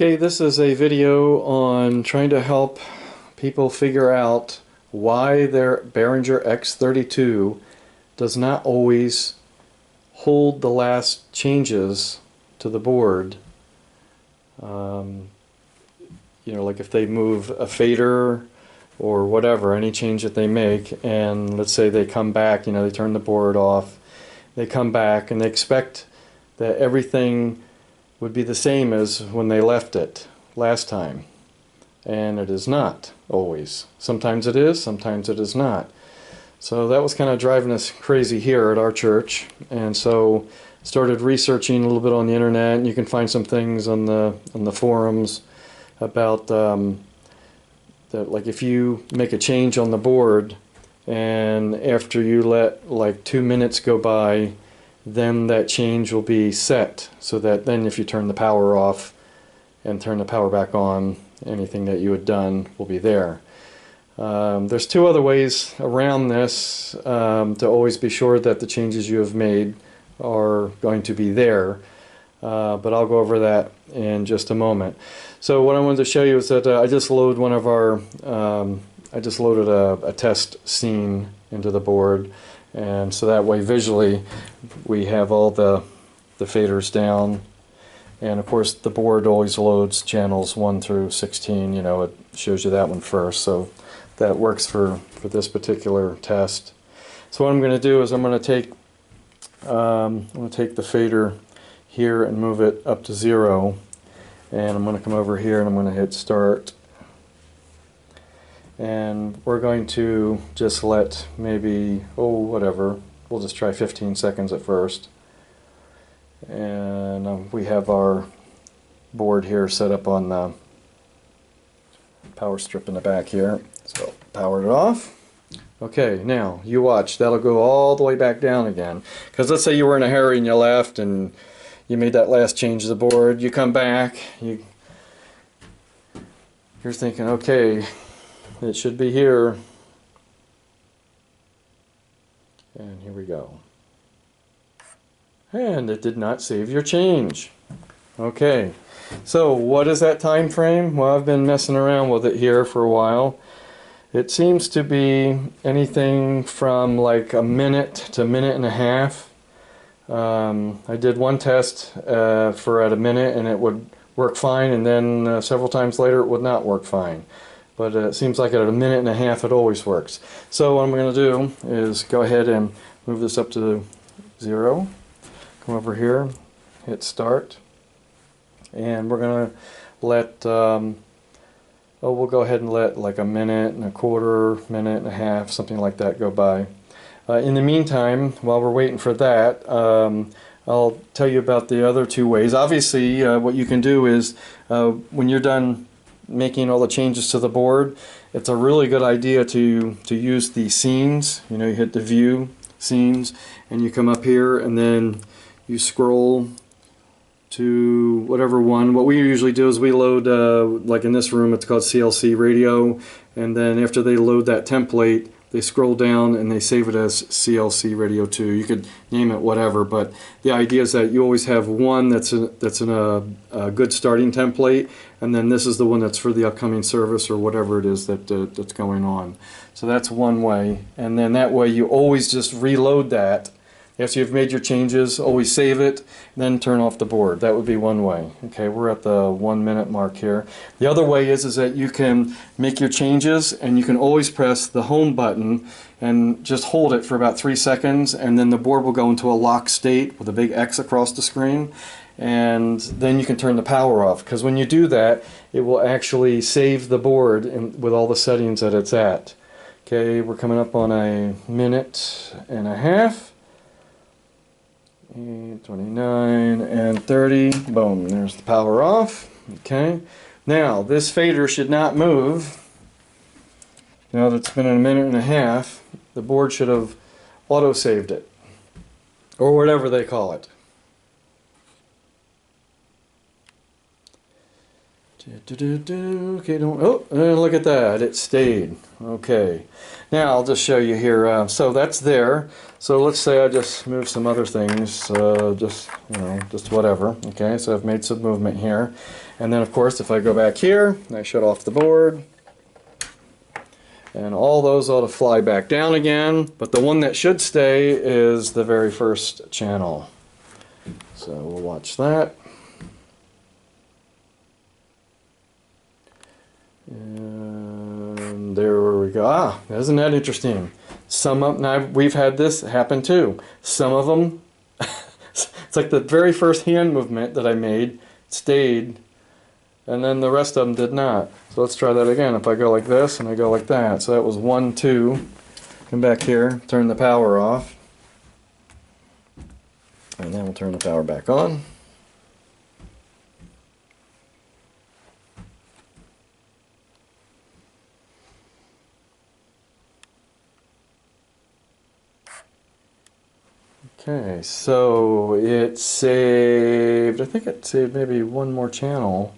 Okay, this is a video on trying to help people figure out why their Behringer X32 does not always hold the last changes to the board. Like if they move a fader or whatever, any change that they make, and let's say they come back, they turn the board off, they come back and they expect that everything would be the same as when they left it last time, and it is not always. Sometimes it is, sometimes it is not. So that was kind of driving us crazy here at our church, and so started researching a little bit on the internet, and you can find some things on the forums about that, like if you make a change on the board and after you let like 2 minutes go by, then that change will be set, so that then if you turn the power off and turn the power back on, anything that you had done will be there. There's two other ways around this to always be sure that the changes you have made are going to be there, but I'll go over that in just a moment. So what I wanted to show you is that I just loaded one of our I just loaded a test scene into the board, and so that way visually we have all the faders down, and of course the board always loads channels 1 through 16. It shows you that one first, so that works for this particular test. So what I'm going to do is I'm going to take the fader here and move it up to 0, and I'm going to come over here and I'm going to hit start, and we're going to just let maybe, whatever, we'll just try 15 seconds at first, and we have our board here set up on the power strip in the back here, so powered it off. Okay, now you watch, that'll go all the way back down again, because let's say you were in a hurry and you left and you made that last change to the board, you come back, you're thinking, okay, it should be here, and here we go, and it did not save your change. Okay, so what is that time frame? Well, I've been messing around with it here for a while. It seems to be anything from like a minute to a minute and a half. I did one test for at a minute and it would work fine, and then several times later it would not work fine. But it seems like at a minute and a half it always works. So what I'm going to do is go ahead and move this up to 0. Come over here, hit start, and we're going to let we'll go ahead and let like a minute and a quarter, minute and a half, something like that go by. In the meantime, while we're waiting for that, I'll tell you about the other two ways. Obviously, what you can do is when you're done making all the changes to the board, it's a really good idea to use the scenes. You hit the view scenes and you come up here and then you scroll to whatever one. What we usually do is we load, like in this room it's called CLC radio, and then after they load that template they scroll down and they save it as CLC radio 2. You could name it whatever, but the idea is that you always have one that's in a good starting template, and then this is the one that's for the upcoming service or whatever it is that's going on. So that's one way, and then that way you always just reload that. After you've made your changes, always save it, then turn off the board. That would be one way. Okay, we're at the 1 minute mark here. The other way is that you can make your changes and you can always press the home button and just hold it for about 3 seconds, and then the board will go into a lock state with a big X across the screen, and then you can turn the power off, because when you do that it will actually save the board with all the settings that it's at. Okay, we're coming up on a minute and a half. 29 and 30, boom, there's the power off. Okay, now this fader should not move. Now that it's been a minute and a half, the board should have auto saved it, or whatever they call it. Okay, don't. Oh, look at that! It stayed. Okay. Now I'll just show you here. So that's there. So let's say I just move some other things, just whatever. Okay. So I've made some movement here, and then of course if I go back here, I shut off the board, and all those ought to fly back down again. But the one that should stay is the very first channel. So we'll watch that. And there we go. Ah, isn't that interesting? Now we've had this happen too. Some of them, it's like the very first hand movement that I made stayed, and then the rest of them did not. So let's try that again. If I go like this and I go like that, so that was 1, 2. Come back here, turn the power off, and then we'll turn the power back on. Okay, so it saved, I think it saved maybe one more channel.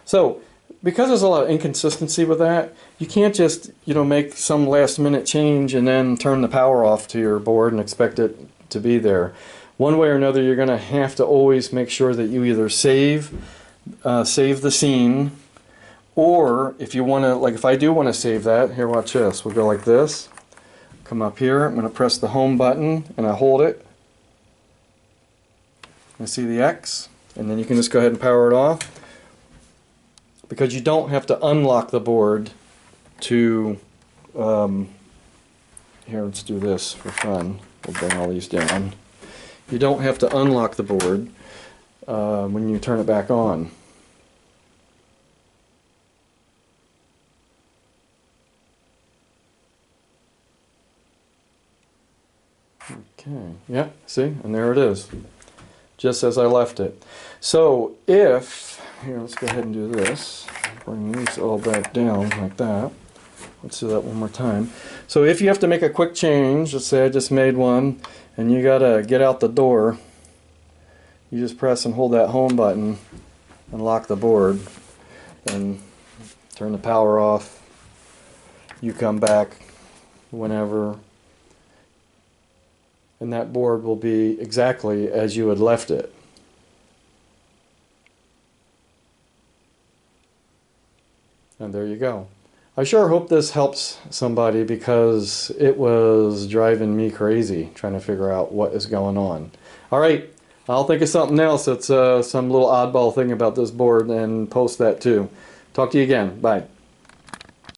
So, because there's a lot of inconsistency with that, you can't just, make some last minute change and then turn the power off to your board and expect it to be there. One way or another, you're going to have to always make sure that you either save the scene, or if you want to, like if I do want to save that, here watch this, we'll go like this. Come up here, I'm going to press the home button and I hold it. I see the X, and then you can just go ahead and power it off, because you don't have to unlock the board to, here let's do this for fun, we'll bring all these down. You don't have to unlock the board when you turn it back on. Okay, yeah, see, and there it is, just as I left it. So if, here, let's go ahead and do this, bring these all back down like that. Let's do that one more time. So if you have to make a quick change, let's say I just made one, and you gotta get out the door, you just press and hold that home button and lock the board, and turn the power off. You come back whenever, and that board will be exactly as you had left it. And there you go. I sure hope this helps somebody, because it was driving me crazy trying to figure out what is going on. Alright, I'll think of something else that's some little oddball thing about this board and post that too. Talk to you again. Bye.